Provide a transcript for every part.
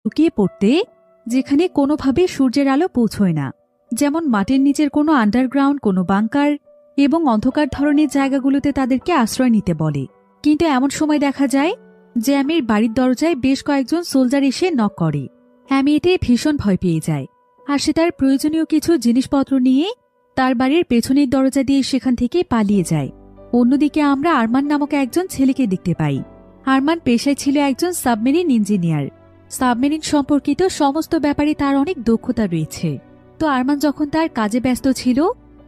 লুকিয়ে পড়তে, যেখানে কোনোভাবে সূর্যের আলো পৌঁছয় না, যেমন মাটির নিচের কোনো আন্ডারগ্রাউন্ড কোনো বাংকার এবং অন্ধকার ধরনের জায়গাগুলোতে তাদেরকে আশ্রয় নিতে বলে। কিন্তু এমন সময় দেখা যায় যে অ্যামির বাড়ির দরজায় বেশ কয়েকজন সোলজার এসে নক করে। অ্যামি এতে ভীষণ ভয় পেয়ে যায়, আর সে তার প্রয়োজনীয় কিছু জিনিসপত্র নিয়ে তার বাড়ির পেছনের দরজা দিয়ে সেখান থেকে পালিয়ে যায়। অন্যদিকে আমরা আরমান নামক একজন ছেলেকে দেখতে পাই। আরমান পেশায় ছিল একজন সাবমেরিন ইঞ্জিনিয়ার। সাবমেরিন সম্পর্কিত সমস্ত ব্যাপারে তার অনেক দক্ষতা রয়েছে। তো আরমান যখন তার কাজে ব্যস্ত ছিল,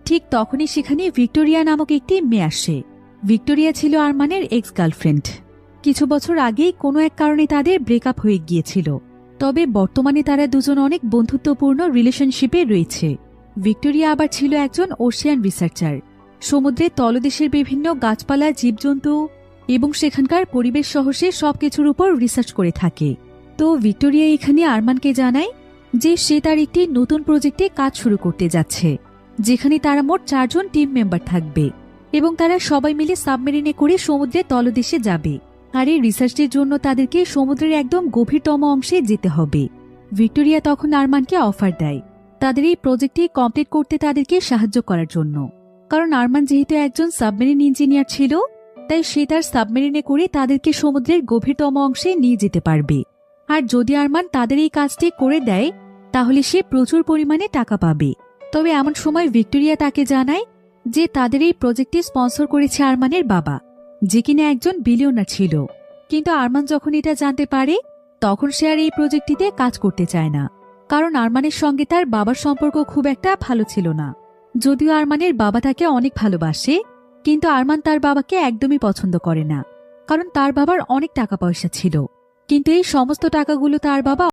ঠিক তখনই সেখানে ভিক্টোরিয়া নামক একটি মেয়ে আসে। ভিক্টোরিয়া ছিল আরমানের এক্স গার্লফ্রেন্ড। কিছু বছর আগেই কোনো এক কারণে তাদের ব্রেকআপ হয়ে গিয়েছিল, তবে বর্তমানে তারা দুজন অনেক বন্ধুত্বপূর্ণ রিলেশনশিপে রয়েছে। ভিক্টোরিয়া আবার ছিল একজন ওশিয়ান রিসার্চার। সমুদ্রের তলদেশের বিভিন্ন গাছপালা, জীবজন্তু এবং সেখানকার পরিবেশ সহ সে সবকিছুর উপর রিসার্চ করে থাকে। তো ভিক্টোরিয়া এখানে আরমানকে জানায় যে সে তার একটি নতুন প্রজেক্টে কাজ শুরু করতে যাচ্ছে, যেখানে তারা মোট 4 জন টিম মেম্বার থাকবে এবং তারা সবাই মিলে সাবমেরিনে করে সমুদ্রের তলদেশে যাবে। আর এই রিসার্চের জন্য তাদেরকে সমুদ্রের একদম গভীরতম অংশে যেতে হবে। ভিক্টোরিয়া তখন আরমানকে অফার দেয় তাদের এই প্রজেক্টটি কমপ্লিট করতে তাদেরকে সাহায্য করার জন্য। কারণ আরমান যেহেতু একজন সাবমেরিন ইঞ্জিনিয়ার ছিল, তাই সে তার সাবমেরিনে করে তাদেরকে সমুদ্রের গভীরতম অংশে নিয়ে যেতে পারবে। আর যদি আরমান তাদের এই কাজটি করে দেয়, তাহলে সে প্রচুর পরিমাণে টাকা পাবে। তবে এমন সময় ভিক্টোরিয়া তাকে জানায় যে তাদের এই প্রজেক্টটি স্পন্সর করেছে আরমানের বাবা, যে কিনা একজন বিলিয়নার ছিল। কিন্তু আরমান যখন এটা জানতে পারে, তখন সে আর এই প্রজেক্টটিতে কাজ করতে চায় না, কারণ আরমানের সঙ্গে তার বাবার সম্পর্ক খুব একটা ভালো ছিল না। যদিও আরমানের বাবা তাকে অনেক ভালোবাসে, কিন্তু আরমান তার বাবাকে একদমই পছন্দ করে না, কারণ তার বাবার অনেক টাকা পয়সা ছিল, কিন্তু এই সমস্ত টাকাগুলো তার বাবা